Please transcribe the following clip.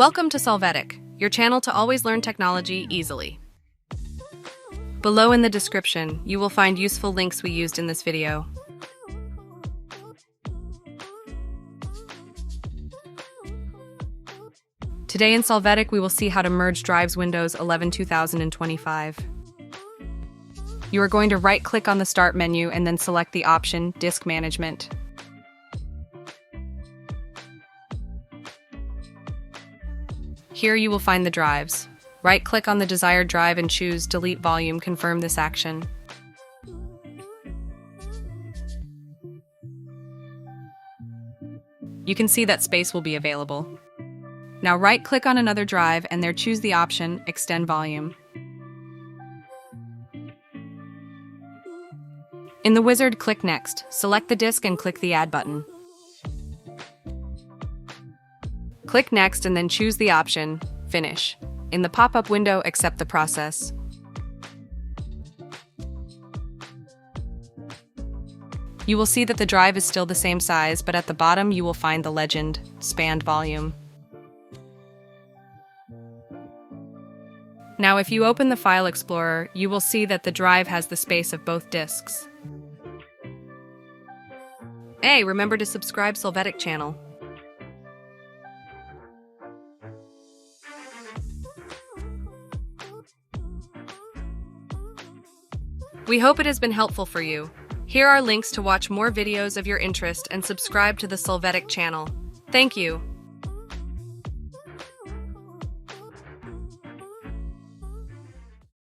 Welcome to Solvetic, your channel to always learn technology easily. Below in the description, you will find useful links we used in this video. Today in Solvetic, we will see how to merge drives Windows 11 2025. You are going to right-click on the Start menu and then select the option Disk Management. Here you will find the drives. Right-click on the desired drive and choose Delete Volume. Confirm this action. You can see that space will be available. Now right-click on another drive and there choose the option Extend Volume. In the wizard, click Next. Select the disk and click the Add button. Click Next and then choose the option Finish. In the pop-up window, accept the process. You will see that the drive is still the same size, but at the bottom you will find the legend Expand Volume. Now if you open the File Explorer, you will see that the drive has the space of both disks. Hey, remember to subscribe Solvetic channel. We hope it has been helpful for you. Here are links to watch more videos of your interest and subscribe to the Solvetic channel. Thank you.